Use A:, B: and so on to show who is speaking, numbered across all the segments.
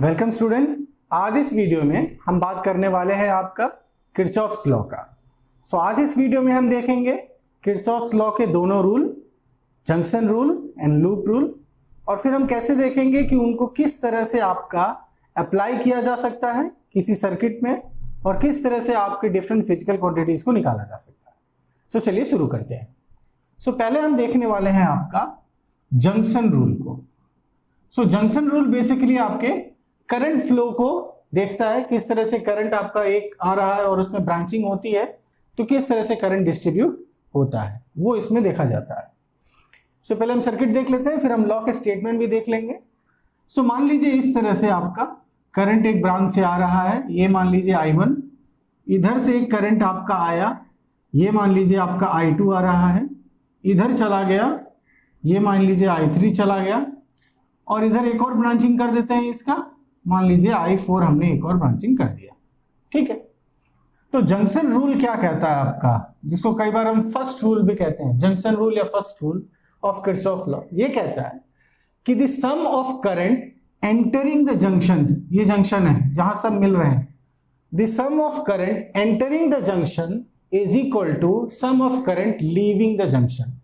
A: Welcome student. आज इस video में हम बात करने वाले हैं आपका किरचॉफ्स लॉ का। आज इस वीडियो में हम देखेंगे किरचॉफ्स लॉ के दोनों rule, junction rule and loop rule, और फिर हम कैसे देखेंगे कि उनको किस तरह से आपका अप्लाई किया जा सकता है किसी सर्किट में और किस तरह से आपके डिफरेंट फिजिकल क्वांटिटीज को निकाला जा सकता है। चलिए शुरू करते हैं। पहले हम देखने वाले हैं आपका जंक्शन रूल को। जंक्शन रूल बेसिकली आपके करंट फ्लो को देखता है, किस तरह से करंट आपका एक आ रहा है और उसमें ब्रांचिंग होती है तो किस तरह से करंट डिस्ट्रीब्यूट होता है वो इसमें देखा जाता है। पहले हम सर्किट देख लेते हैं, फिर हम लॉ के स्टेटमेंट भी देख लेंगे। मान लीजिए इस तरह से आपका करंट एक ब्रांच से आ रहा है, ये मान लीजिए I1, इधर से एक करंट आपका आया, ये मान लीजिए आपका I2 आ रहा है, इधर चला गया, ये मान लीजिए I3 चला गया, और इधर एक और ब्रांचिंग कर देते हैं इसका, मान लीजिए I4 हमने एक और ब्रांचिंग कर दिया। ठीक है, तो जंक्शन रूल क्या कहता है आपका, जिसको कई बार हम फर्स्ट रूल भी कहते हैं, जंक्शन रूल या first rule of Kirchhoff law, ये कहता है कि the sum of current entering the junction, ये जंक्शन है जहां सब मिल रहे हैं, the sum of current entering the junction is equal to sum of current leaving the junction.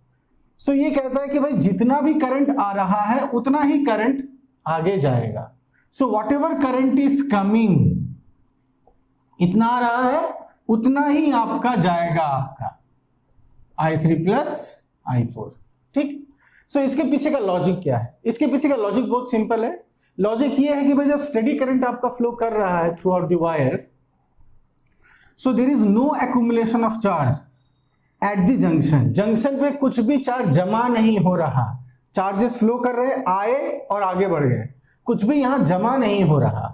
A: ये कहता है कि भाई जितना भी करंट आ रहा है उतना ही करंट आगे जाएगा। What ever current is coming, इतना आ रहा है उतना ही आपका जाएगा आपका I3 प्लस I4। ठीक, इसके पीछे का लॉजिक क्या है? इसके पीछे का लॉजिक बहुत सिंपल है। लॉजिक ये है कि भाई जब स्टेडी करंट आपका फ्लो कर रहा है throughout the wire, so there is no accumulation of charge at the junction. Junction पे कुछ भी चार्ज जमा नहीं हो रहा, चार्जेस फ्लो कर रहे, आए और आगे बढ़ गए, कुछ भी यहां जमा नहीं हो रहा।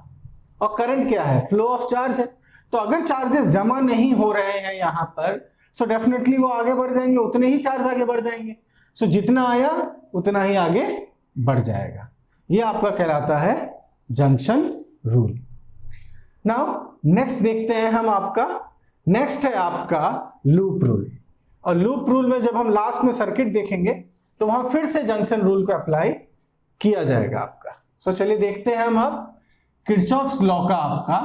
A: और करंट क्या है? फ्लो ऑफ चार्ज है। तो अगर चार्जेस जमा नहीं हो रहे हैं यहां पर, सो डेफिनेटली वो आगे बढ़ जाएंगे, उतने ही चार्ज आगे बढ़ जाएंगे। जितना आया उतना ही आगे बढ़ जाएगा। ये आपका कहलाता है जंक्शन रूल। नाउ नेक्स्ट देखते हैं हम आपका, नेक्स्ट है आपका लूप रूल। और लूप रूल में जब हम लास्ट में सर्किट देखेंगे तो वहां फिर से जंक्शन रूल को अप्लाई किया जाएगा आपका। चलिए देखते हैं हम अब किरचॉफ्स लॉ का आपका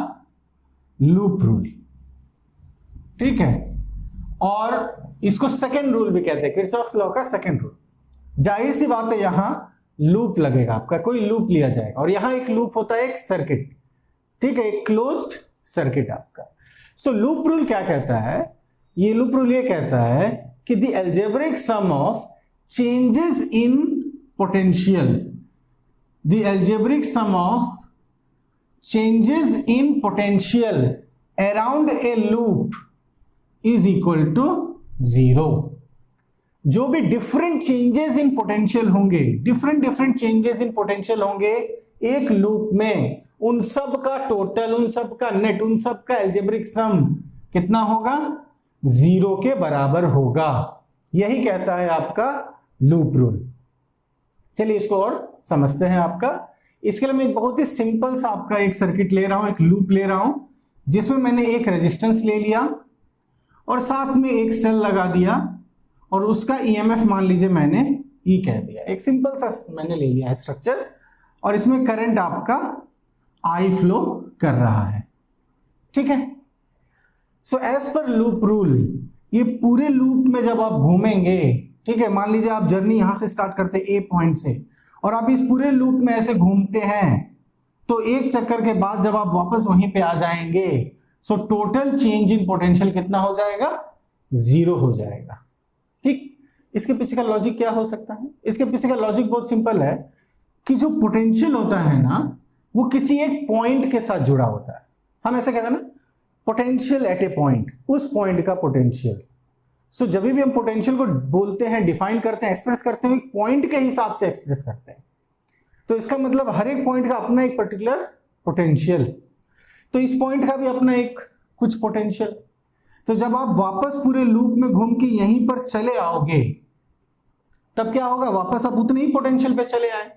A: लूप रूल। ठीक है, और इसको सेकंड रूल भी कहते हैं, किरचॉफ्स लॉ का सेकंड रूल। जाहिर सी बात है यहां लूप लगेगा आपका, कोई लूप लिया जाएगा, और यहां एक लूप होता है एक सर्किट। ठीक है, एक क्लोज्ड सर्किट आपका। लूप रूल क्या कहता है? ये लूप रूल ये कहता है कि the algebraic sum of changes in potential, the algebraic sum of changes in potential around a loop is equal to 0। जो भी डिफरेंट चेंजेस इन पोटेंशियल होंगे, डिफरेंट चेंजेस इन पोटेंशियल होंगे एक लूप में, उन सब का टोटल, उन सब का नेट, उन सब का अलजेब्रिक सम कितना होगा? 0 के बराबर होगा। यही कहता है आपका लूप रूल। चलिए इसको और समझते हैं आपका। इसके लिए मैं एक बहुत ही सिंपल सा आपका एक सर्किट ले रहा हूं, एक लूप ले रहा हूं, जिसमें मैंने एक रेजिस्टेंस ले लिया और साथ में एक सेल लगा दिया, और उसका ईएमएफ मान लीजिए मैंने ई कह दिया। एक सिंपल सा मैंने ले लिया है स्ट्रक्चर, और इसमें करंट आपका आई फ्लो कर रहा है। ठीक है, एज पर लूप रूल, ये पूरे लूप में जब आप घूमेंगे, ठीक है, मान लीजिए आप जर्नी यहां से स्टार्ट करते हैं ए पॉइंट से, और आप इस पूरे लूप में ऐसे घूमते हैं, तो एक चक्कर के बाद जब आप वापस वहीं पे आ जाएंगे, टोटल चेंज इन पोटेंशियल कितना हो जाएगा? 0 हो जाएगा। ठीक, इसके पीछे का लॉजिक क्या हो सकता है? इसके पीछे का लॉजिक बहुत सिंपल है कि जो पोटेंशियल होता है ना, वो किसी एक पॉइंट के साथ जुड़ा होता है। हम ऐसे कहते हैं ना, पोटेंशियल एट ए पॉइंट, उस पॉइंट का पोटेंशियल। जब भी हम पोटेंशियल को बोलते हैं, डिफाइन करते हैं, एक्सप्रेस करते हैं, एक पॉइंट के हिसाब से एक्सप्रेस करते हैं। तो इसका मतलब हर एक पॉइंट का अपना एक पर्टिकुलर पोटेंशियल, तो इस पॉइंट का भी अपना एक कुछ पोटेंशियल। तो जब आप वापस पूरे लूप में घूम के यहीं पर चले आओगे, तब क्या होगा? वापस आप उतने ही पोटेंशियल पे चले आए,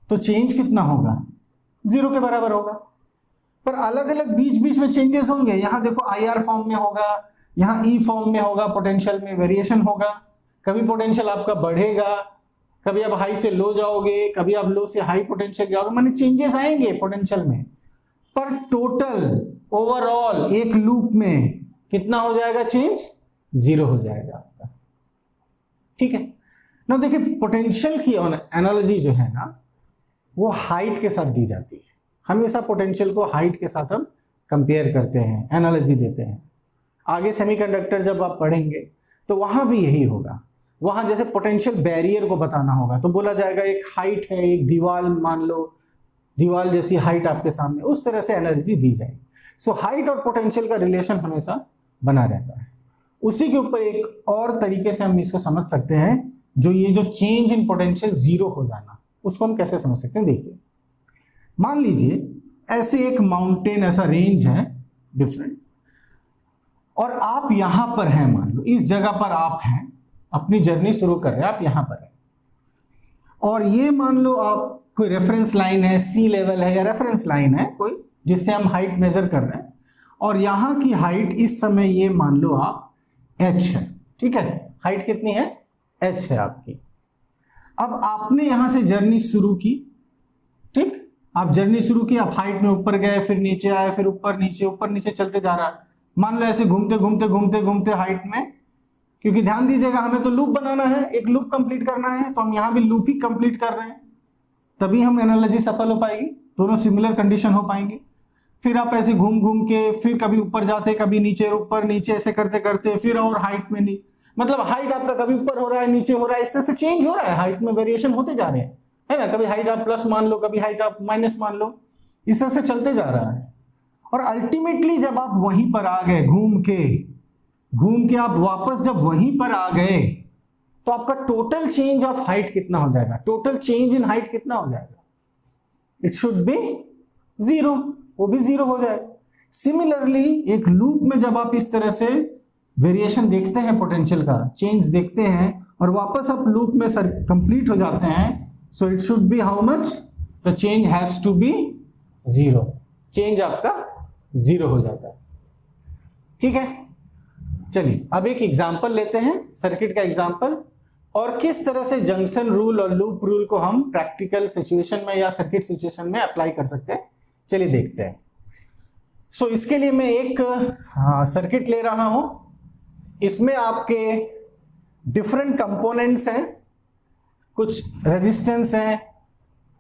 A: तो चेंज कितना होगा? 0 के बराबर होगा। पर अलग अलग बीच में चेंजेस होंगे। यहां देखो IR फॉर्म में होगा, यहाँ E फॉर्म में होगा, पोटेंशियल में वेरिएशन होगा। कभी पोटेंशियल आपका बढ़ेगा, कभी आप हाई से लो जाओगे, कभी आप लो से हाई पोटेंशियल जाओगे, माने चेंजेस आएंगे पोटेंशियल में, पर टोटल ओवरऑल एक लूप में कितना हो जाएगा चेंज? 0 हो जाएगा आपका। ठीक है ना। देखिए पोटेंशियल की एनालॉजी जो है ना वो हाइट के साथ दी जाती है। हमेशा पोटेंशियल को हाइट के साथ हम कंपेयर करते हैं, एनालॉजी देते हैं। आगे सेमीकंडक्टर जब आप पढ़ेंगे तो वहां भी यही होगा। वहां जैसे पोटेंशियल बैरियर को बताना होगा तो बोला जाएगा एक हाइट है, एक दीवार मान लो, दीवार जैसी हाइट आपके सामने, उस तरह से एनर्जी दी जाएगी। सो हाइट और पोटेंशियल का रिलेशन हमेशा बना रहता है। उसी के ऊपर एक और तरीके से हम इसको समझ सकते हैं, जो ये जो चेंज इन पोटेंशियल 0 हो जाना, उसको हम कैसे समझ सकते हैं। देखिए मान लीजिए ऐसे एक माउंटेन, ऐसा रेंज है डिफरेंट, और आप यहां पर हैं, मान लो इस जगह पर आप हैं, अपनी जर्नी शुरू कर रहे हैं, आप यहां पर हैं, और ये मान लो आप कोई रेफरेंस लाइन है, सी लेवल है या रेफरेंस लाइन है कोई, जिससे हम हाइट मेजर कर रहे हैं, और यहां की हाइट इस समय ये मान लो आप h है। ठीक है, हाइट कितनी है? h है आपकी। अब आपने यहां से जर्नी शुरू की, ठीक, आप जर्नी शुरू की, आप हाइट में ऊपर गए, फिर नीचे आए, फिर ऊपर नीचे चलते जा रहा है। मान लो ऐसे घूमते घूमते घूमते घूमते हाइट में, क्योंकि ध्यान दीजिएगा हमें तो लूप बनाना है, एक लूप कंप्लीट करना है, तो हम यहां भी लूप ही कंप्लीट कर रहे हैं, तभी हम एनालॉजी सफल हो पाएगी, दोनों सिमिलर कंडीशन हो पाएंगे। फिर आप ऐसे घूम घूम के फिर कभी ऊपर जाते, कभी नीचे, ऊपर नीचे, ऐसे करते करते फिर और हाइट में नहीं, मतलब हाइट आपका कभी ऊपर हो रहा है, नीचे हो रहा है, इस तरह से चेंज हो रहा है, हाइट में वेरिएशन होते जा रहे हैं, है ना। कभी हाइट आप प्लस मान लो, कभी हाइट आप माइनस मान लो, इस तरह से चलते जा रहा है। और अल्टीमेटली जब आप वहीं पर आ गए, घूम के आप वापस जब वहीं पर आ गए, तो आपका टोटल चेंज ऑफ हाइट कितना हो जाएगा? टोटल चेंज इन हाइट कितना हो जाएगा? इट शुड बी 0, वो भी 0 हो जाएगा। सिमिलरली एक लूप में जब आप इस तरह से वेरिएशन देखते हैं, पोटेंशियल का चेंज देखते हैं, और वापस आप लूप में कंप्लीट हो जाते हैं, so it should be how much? The change has to be 0, change आपका 0 हो जाता है। ठीक है, चलिए अब एक एग्जांपल लेते हैं, सर्किट का एग्जांपल, और किस तरह से जंक्शन रूल और लूप रूल को हम प्रैक्टिकल सिचुएशन में या सर्किट सिचुएशन में अप्लाई कर सकते हैं। चलिए देखते हैं। सो इसके लिए मैं एक सर्किट ले रहा हूं, इसमें आपके डिफरेंट कंपोनेंट्स हैं, कुछ रेजिस्टेंस हैं,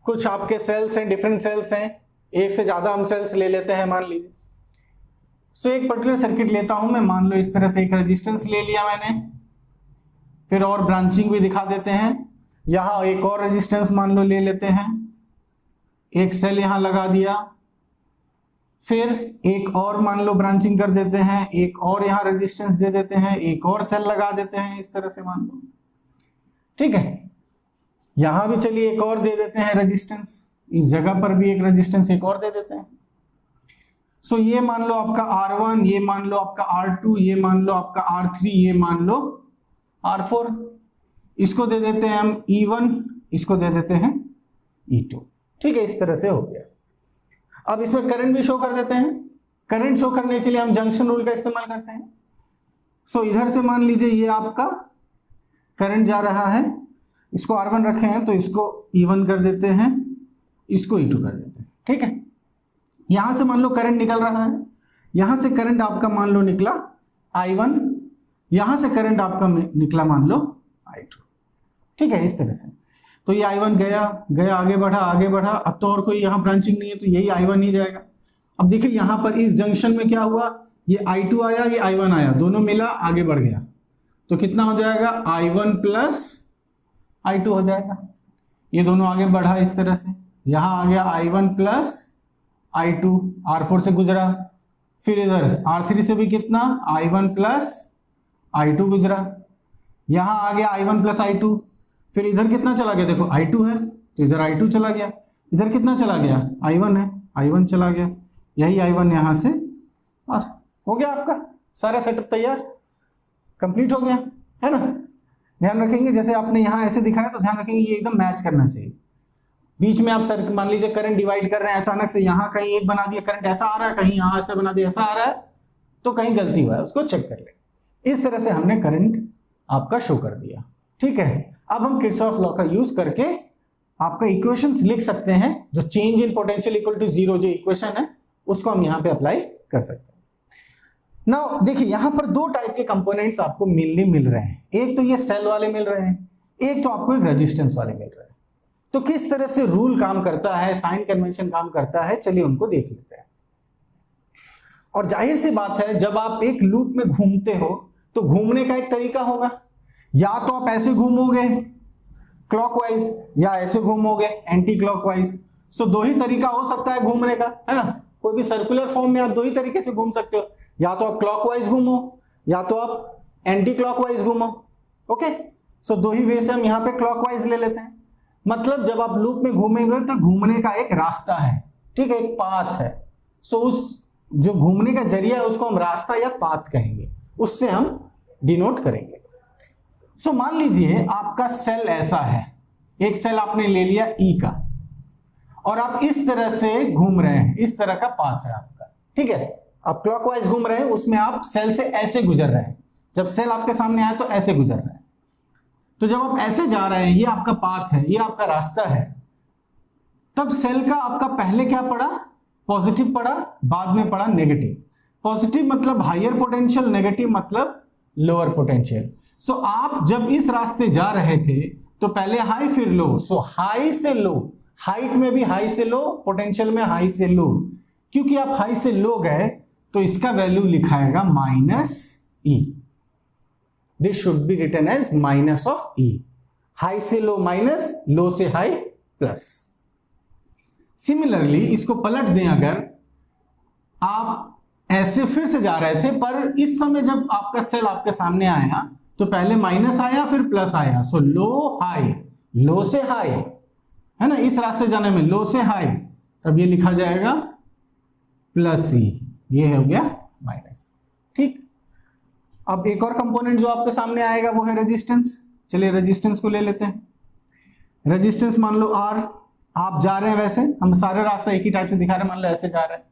A: कुछ आपके सेल्स हैं, डिफरेंट सेल्स हैं, एक से ज्यादा हम सेल्स ले लेते हैं मान लीजिए। सो एक पर्टिकुलर सर्किट लेता हूं मैं, मान लो इस तरह से एक रेजिस्टेंस ले लिया मैंने, फिर और ब्रांचिंग भी दिखा देते हैं, यहां एक और रेजिस्टेंस मान लो ले लेते हैं, एक सेल यहां लगा दिया, फिर एक और मान लो ब्रांचिंग कर देते हैं, एक और यहां रेजिस्टेंस दे देते हैं, एक और सेल लगा देते हैं, इस तरह से मान लो। ठीक है, यहां भी चलिए एक और दे देते हैं रेजिस्टेंस, इस जगह पर भी एक रेजिस्टेंस एक और दे देते हैं। सो ये मान लो आपका R1, ये मान लो आपका R2, ये मान लो आपका R3, ये मान लो R4, इसको दे देते हैं हम E1, इसको दे देते हैं E2। ठीक है, इस तरह से हो गया। अब इसमें करंट भी शो कर देते हैं। करंट शो करने के लिए हम जंक्शन रूल का इस्तेमाल करते हैं। सो इधर से मान लीजिए ये आपका करंट जा रहा है, इसको R1 रखे हैं तो इसको E1 कर देते हैं, इसको E2 कर देते हैं। ठीक है, यहां से मान लो करंट निकल रहा है, यहां से करंट आपका मान लो निकला I1, यहां से करंट आपका निकला मान लो I2। ठीक है, इस तरह से तो ये I1 गया आगे बढ़ा, अब तो और कोई यहाँ ब्रांचिंग नहीं है तो यही I1 ही जाएगा। अब देखिए यहाँ पर इस जंक्शन में क्या हुआ, ये I2 आया, ये I1 आया, दोनों मिला आगे बढ़ गया, तो कितना हो जाएगा? I1 प्लस I2 हो जाएगा। ये दोनों आगे बढ़ा इस तरह से, यहाँ आ गया I1 प्लस I2, R4 से गुजरा, फिर इधर R3 से भी कितना? I1 प्लस I2 गुजरा, यहाँ आ गया I1 प्लस I2, फिर इधर कितना चला गया? देखो I2 है तो इधर I2 चला गया, इधर कितना चला गया? I1 है, I1 चला गया, यही I1 यहां से बस हो गया, आपका सारा सेटअप तैयार, कंप्लीट हो गया, है ना। ध्यान रखेंगे जैसे आपने यहां ऐसे दिखाया तो ध्यान रखेंगे ये एकदम मैच करना चाहिए। बीच में आप सर मान लीजिए करंट डिवाइड कर रहे हैं, अचानक से यहां कहीं एक बना दिया करंट ऐसा आ रहा है, कहीं यहां ऐसा बना दिया ऐसा आ रहा है, तो कहीं गलती हुआ है, उसको चेक कर ले। इस तरह से हमने करंट आपका शो कर दिया। ठीक है, अब हम किरचॉफ लॉ का यूज करके आपका इक्वेशंस लिख सकते हैं, जो change in potential equal to zero जो इक्वेशन है उसको हम यहां पे अप्लाई कर सकते हैं। नाउ देखिए यहां पर दो टाइप के कंपोनेंट्स आपको मेनली मिल रहे हैं, एक तो ये सेल वाले मिल रहे हैं, एक तो आपको एक रेजिस्टेंस वाले मिल रहे हैं। तो किस तरह से रूल काम करता है, साइन कन्वेंशन काम करता है, चलिए उनको देख लेते हैं। और जाहिर सी बात है जब आप एक लूप में घूमते हो तो घूमने का एक तरीका होगा, या तो आप ऐसे घूमोगे क्लॉकवाइज या ऐसे घूमोगे एंटी क्लॉकवाइज। सो दो ही तरीका हो सकता है घूमने का, है ना। कोई भी सर्कुलर फॉर्म में आप दो ही तरीके से घूम सकते हो, या तो आप क्लॉकवाइज घूमो या तो आप एंटी क्लॉकवाइज घूमो। ओके, सो दो ही वे से हम यहां पे क्लॉकवाइज ले लेते हैं। मतलब जब आप लूप में घूमेंगे तो घूमने का एक रास्ता है, ठीक है, एक पाथ है। सो उस जो घूमने का जरिया है उसको हम रास्ता या पाथ कहेंगे, उससे हम डिनोट करेंगे। सो मान लीजिए आपका सेल ऐसा है, एक सेल आपने ले लिया ई का और आप इस तरह से घूम रहे हैं, इस तरह का पाथ है आपका, ठीक है। आप क्लॉकवाइज घूम रहे हैं, उसमें आप सेल से ऐसे गुजर रहे हैं, जब सेल आपके सामने आए तो ऐसे गुजर रहे हैं। तो जब आप ऐसे जा रहे हैं, ये आपका पाथ है, ये आपका रास्ता है, तब सेल का आपका पहले क्या पड़ा, पॉजिटिव पड़ा, बाद में पड़ा नेगेटिव। पॉजिटिव मतलब हायर पोटेंशियल, नेगेटिव मतलब लोअर पोटेंशियल। सो आप जब इस रास्ते जा रहे थे तो पहले हाई फिर लो, सो हाई से लो, हाइट में भी हाई से लो, पोटेंशियल में हाई से लो। क्योंकि आप हाई से लो गए तो इसका वैल्यू लिखाएगा minus e. This should be written as minus of e. High से लो माइनस, लो से हाई प्लस। सिमिलरली इसको पलट दें, अगर आप ऐसे फिर से जा रहे थे पर इस समय जब आपका सेल आपके सामने आया तो पहले माइनस आया फिर प्लस आया, सो लो हाई, लो से हाई, है ना, इस रास्ते जाने में लो से हाई, तब ये लिखा जाएगा प्लस ई, ये हो गया माइनस। ठीक, अब एक और कंपोनेंट जो आपके सामने आएगा वो है रेजिस्टेंस। चलिए रेजिस्टेंस को ले लेते हैं। रेजिस्टेंस मान लो आर, आप जा रहे हैं वैसे, हम सारे रास्ता एक ही टाइप से दिखा रहे हैं, मान लो ऐसे जा रहे हैं,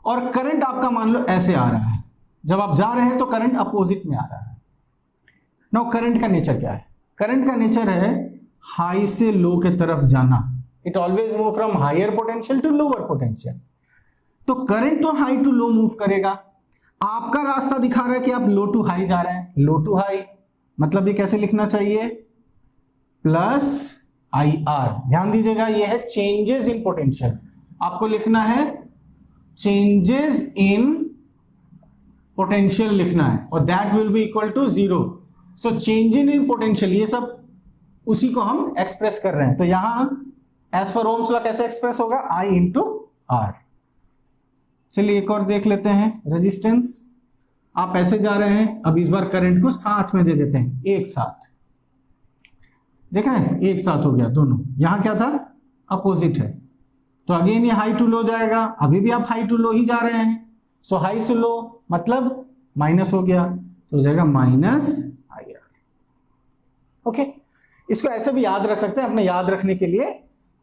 A: और करंट आपका मान लो ऐसे आ रहा है। जब आप जा रहे हैं तो करंट अपोजिट में आ रहा है। नाउ करंट का नेचर क्या है, करंट का नेचर है हाई से लो के तरफ जाना। It always move from higher potential to lower potential. तो करंट तो हाई टू लो मूव करेगा। आपका रास्ता दिखा रहा है कि आप लो टू हाई जा रहे हैं, लो टू हाई, मतलब ये कैसे लिखना चाहिए, प्लस आई आर। ध्यान दीजिएगा ये है चेंजेस इन पोटेंशियल, आपको लिखना है चेंजेस इन पोटेंशियल लिखना है, और that will be equal to zero. So change in potential, ये सब उसी को हम एक्सप्रेस कर रहे हैं। तो यहां एज पर ओम्स लॉ कैसे एक्सप्रेस होगा, आई इंटू आर। चलिए एक और देख लेते हैं। रेजिस्टेंस, आप ऐसे जा रहे हैं, अब इस बार करंट को साथ में दे देते हैं, एक साथ, देख रहे हैं एक साथ हो गया दोनों। यहां क्या था, अपोजिट है, तो अगेन ये हाई टू लो जाएगा, अभी भी आप हाई टू लो ही जा रहे हैं। सो हाई से लो मतलब माइनस हो गया, तो हो जाएगा माइनस आई आर। ओके, इसको ऐसे भी याद रख सकते हैं अपने याद रखने के लिए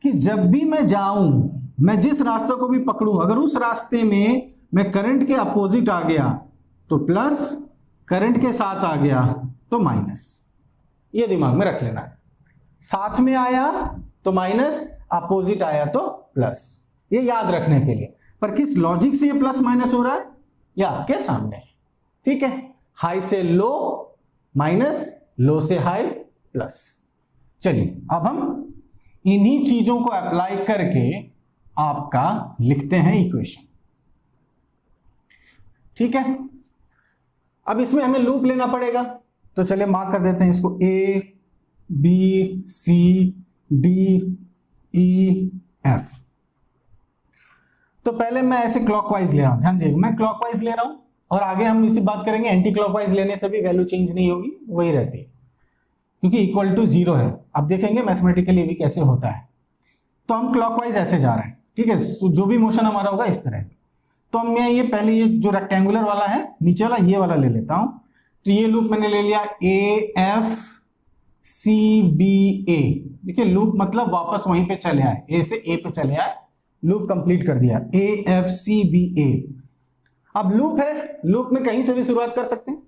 A: कि जब भी मैं जाऊं, मैं जिस रास्ते को भी पकड़ूं, अगर उस रास्ते में मैं करंट के अपोजिट आ गया तो प्लस, करंट के साथ आ गया तो माइनस। ये दिमाग में रख लेना है, साथ में आया तो माइनस, अपोजिट आया तो प्लस, ये याद रखने के लिए। पर किस लॉजिक से ये प्लस माइनस हो रहा है, ये आपके सामने, ठीक है। हाई से लो माइनस, लो से हाई प्लस। चलिए अब हम इन्हीं चीजों को अप्लाई करके आपका लिखते हैं इक्वेशन, ठीक है। अब इसमें हमें लूप लेना पड़ेगा, तो चलिए मार्क कर देते हैं इसको, A B C D E F. तो पहले मैं ऐसे क्लॉकवाइज ले रहा हूं, ध्यान दीजिएगा मैं क्लॉकवाइज ले रहा हूं, और आगे हम इसी बात करेंगे एंटी क्लॉकवाइज लेने से भी वैल्यू चेंज नहीं होगी, वही रहती है, क्योंकि इक्वल टू जीरो है। अब देखेंगे मैथमेटिकली भी कैसे होता है। तो हम क्लॉकवाइज ऐसे जा रहे हैं, ठीक है, जो भी मोशन हमारा होगा इस तरह। तो मैं ये पहले ये जो रेक्टेंगुलर वाला है नीचे वाला, ये वाला ले लेता हूं। तो ये लूप मैंने ले लिया ए एफ सी बी ए। देखिए लूप मतलब वापस वहीं पे चले आए, ए से ए पे चले आए, लूप कंप्लीट कर दिया, ए एफ सी बी ए। अब लूप है, लूप में कहीं से भी शुरुआत कर सकते हैं।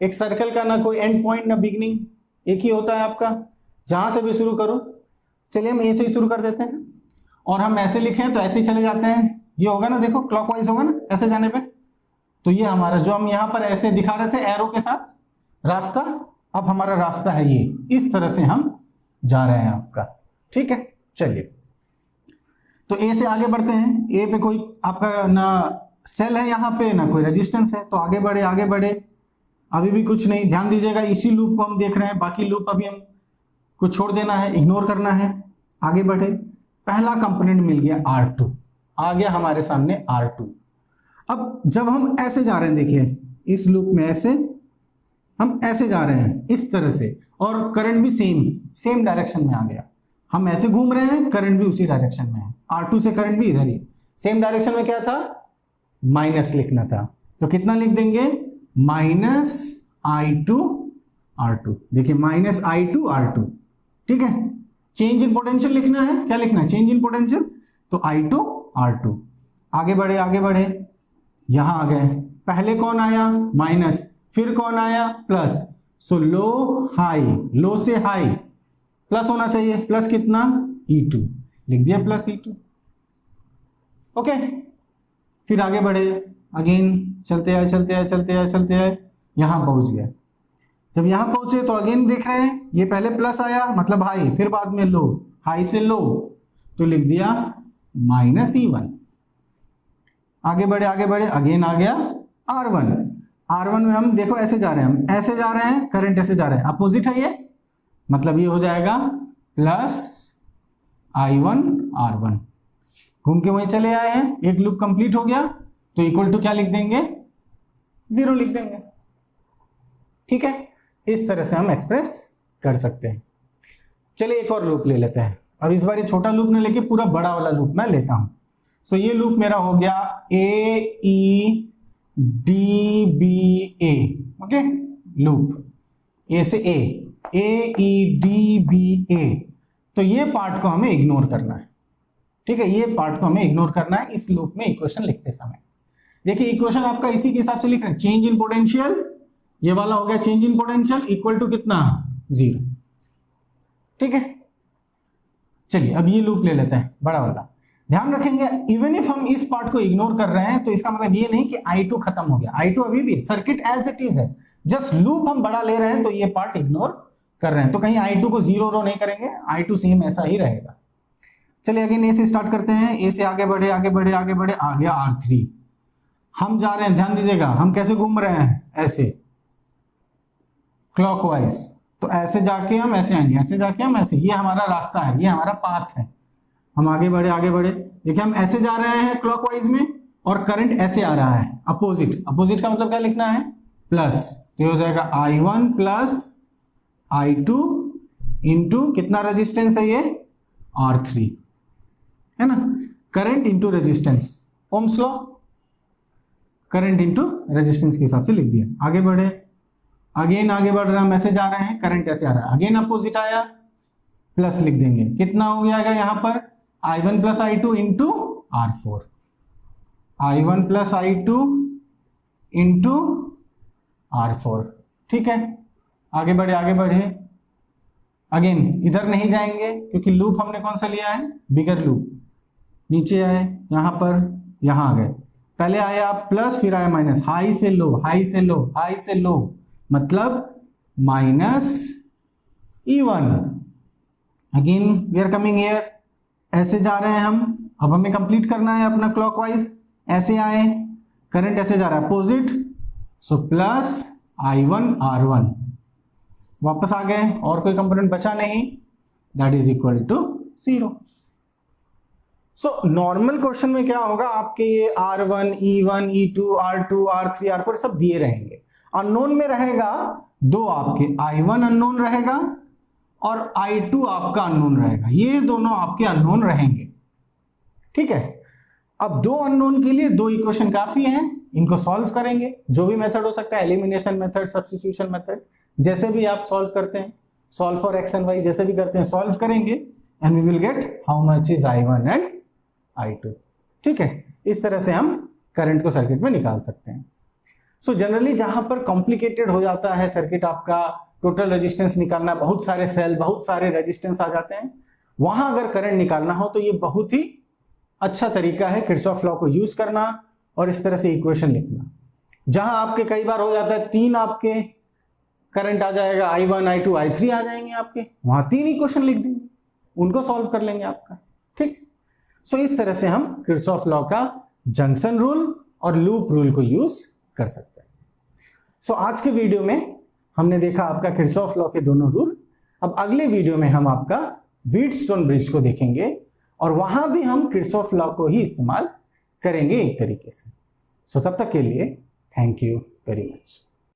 A: एक सर्कल का ना कोई एंड पॉइंट ना बिगिनिंग, एक ही होता है आपका। जहां से भी शुरू करो। चलिए हम ए से ही शुरू कर देते हैं, और हम ऐसे लिखें तो ऐसे ही चले जाते हैं। ये होगा ना, देखो क्लॉकवाइज होगा ना ऐसे जाने पे। तो ये हमारा जो हम यहाँ पर ऐसे दिखा रहे थे एरो के साथ रास्ता, अब हमारा रास्ता है ये, इस तरह से हम जा रहे हैं आपका। ठीक है, चलिए तो ए से आगे बढ़ते हैं। ए पे कोई आपका ना सेल है यहाँ पे, ना कोई रेजिस्टेंस है, तो आगे बढ़े आगे बढ़े। अभी भी कुछ नहीं, ध्यान दीजिएगा इसी लूप को हम देख रहे हैं, बाकी लूप अभी हम को छोड़ देना है, इग्नोर करना है। आगे बढ़े, पहला कंपोनेंट मिल गया R2, आ गया हमारे सामने R2। अब जब हम ऐसे जा रहे हैं, देखिए इस लूप में ऐसे हम ऐसे जा रहे हैं इस तरह से, और करंट भी सेम डायरेक्शन में आ गया। हम ऐसे घूम रहे हैं, करंट भी उसी डायरेक्शन में है, R2 से करंट भी इधर ही सेम डायरेक्शन में। क्या था, माइनस लिखना था, तो कितना लिख देंगे, -I2 R2। देखिए -I2 R2, ठीक है। चेंज इन पोटेंशियल लिखना है, क्या लिखना है, चेंज इन पोटेंशियल, तो I2 R2। आगे बढ़े आगे बढ़े, यहां आ गए, पहले कौन आया, माइनस, फिर कौन आया, प्लस। सो लो हाई, लो से हाई प्लस होना चाहिए, प्लस कितना, E2, लिख दिया प्लस E2। ओके, फिर आगे बढ़े, अगेन चलते आए चलते आए चलते आए चलते आए, यहां पहुंच गए। जब यहां पहुंचे तो अगेन देख रहे हैं, ये पहले प्लस आया मतलब हाई, फिर बाद में लो, हाई से लो, तो लिख दिया -E1। आगे बढ़े अगेन आ गया R1। R1 में हम देखो ऐसे जा रहे हैं, हम ऐसे जा रहे हैं, करंट ऐसे जा रहे हैं, अपोजिट है ये, मतलब ये हो जाएगा +I1 R1। घूम के वहीं चले आए हैं, एक लूप कंप्लीट हो गया, तो इक्वल टू क्या लिख देंगे, 0 लिख देंगे। ठीक है, इस तरह से हम एक्सप्रेस कर सकते हैं। चलिए एक और लूप ले लेते हैं। अब इस बार ये छोटा लूप नहीं लेके पूरा बड़ा वाला लूप मैं लेता हूं। सो ये लूप मेरा हो गया AEDBA, ओके, लूप ए से AEDBA। तो ये पार्ट को हमें इग्नोर करना है, ठीक है, ये पार्ट को हमें इग्नोर करना है इस लूप में इक्वेशन लिखते समय। देखिए इक्वेशन आपका इसी के हिसाब से लिख रहे हैं, चेंज इन पोटेंशियल, ये वाला हो गया change in potential equal to कितना, 0। ठीक है, चलिए अब ये लूप ले लेते हैं बड़ा वाला। ध्यान रखेंगे, इवन इफ हम इस पार्ट को इग्नोर कर रहे हैं तो इसका मतलब ये नहीं कि I2 खत्म हो गया, I2 अभी भी सर्किट एज इट इज है, जस्ट लूप हम बड़ा ले रहे हैं, तो ये पार्ट इग्नोर कर रहे हैं। तो कहीं I2 को 0 रो नहीं करेंगे, I2 सेम ऐसा ही रहेगा। चलिए अगेन ए से स्टार्ट करते हैं, ए से आगे बढ़े आगे बढ़े आगे बढ़े, आ गया R3। हम जा रहे हैं, ध्यान दीजिएगा हम कैसे घूम रहे हैं, ऐसे क्लॉकवाइज, तो ऐसे जाके हम ऐसे आएंगे, ऐसे जाके हम ऐसे, ये हमारा रास्ता है, ये हमारा पाथ है। हम आगे बढ़े आगे बढ़े, देखिए हम ऐसे जा रहे हैं क्लॉकवाइज में, और करंट ऐसे आ रहा है अपोजिट। अपोजिट का मतलब क्या लिखना है, प्लस, तो हो जाएगा I1 प्लस I2 इंटू कितना रेजिस्टेंस है ये, R3, है ना, current into resistance, Ohm's law, current into resistance के हिसाब से लिख दिया। आगे बढ़े, अगेन आगे बढ़ रहे हैं, हम ऐसे जा रहे हैं, करंट ऐसे आ रहा है, अगेन अपोजिट आया, प्लस लिख देंगे, कितना हो जाएगा यहाँ पर, I1 plus I2 into R4, I1 plus I2 into R4। ठीक है, आगे बढ़े आगे बढ़े, अगेन इधर नहीं जाएंगे क्योंकि लूप हमने कौन सा लिया है, बिगर लूप। नीचे आए, यहां पर, यहां आ गए, पहले आया प्लस फिर आया माइनस, हाई से लो हाई से लो हाई से लो, मतलब -E1। Again we are coming here, ऐसे जा रहे हैं हम, अब हमें कंप्लीट करना है अपना क्लॉकवाइज, ऐसे आए, करंट ऐसे जा रहा है opposite, so plus I1 R1, वापस आ गए, और कोई कंपोनेंट बचा नहीं, that is equal to 0। So normal question में क्या होगा, आपके ये R1 E1 E2 R2 R3 R4 सब दिए रहेंगे। अननोन में रहेगा दो, आपके I1 अननोन रहेगा और I2 आपका अननोन रहेगा, ये दोनों आपके अननोन रहेंगे। ठीक है, अब दो अननोन के लिए दो इक्वेशन काफी हैं, इनको सॉल्व करेंगे, जो भी मेथड हो सकता है, एलिमिनेशन मेथड, सब्स्टिट्यूशन मेथड, जैसे भी आप सॉल्व करते हैं, solve for X and Y जैसे भी करते हैं, सॉल्व करेंगे and we will get how much is I1 and I2। ठीक है, इस तरह से हम करंट को सर्किट में निकाल सकते हैं। सो जनरली जहां पर कॉम्प्लिकेटेड हो जाता है सर्किट आपका, टोटल रेजिस्टेंस निकालना, बहुत सारे सेल, बहुत सारे रेजिस्टेंस आ जाते हैं, वहां अगर करंट निकालना हो तो ये बहुत ही अच्छा तरीका है किरचॉफ लॉ को यूज करना और इस तरह से इक्वेशन लिखना। जहां आपके कई बार हो जाता है 3 आपके करंट आ जाएगा, I1 I2 I3 आ जाएंगे आपके, वहां 3 इक्वेशन लिख देंगे, उनको सॉल्व कर लेंगे आपका, ठीक। सो इस तरह से हम किरचॉफ लॉ का जंक्शन रूल और लूप रूल को यूज कर सकते हैं। सो आज के वीडियो में हमने देखा आपका किरचॉफ लॉ के दोनों रूल। अब अगले वीडियो में हम आपका व्हीटस्टोन ब्रिज को देखेंगे और वहां भी हम किरचॉफ लॉ को ही इस्तेमाल करेंगे एक तरीके से। सो तब तक के लिए थैंक यू वेरी मच।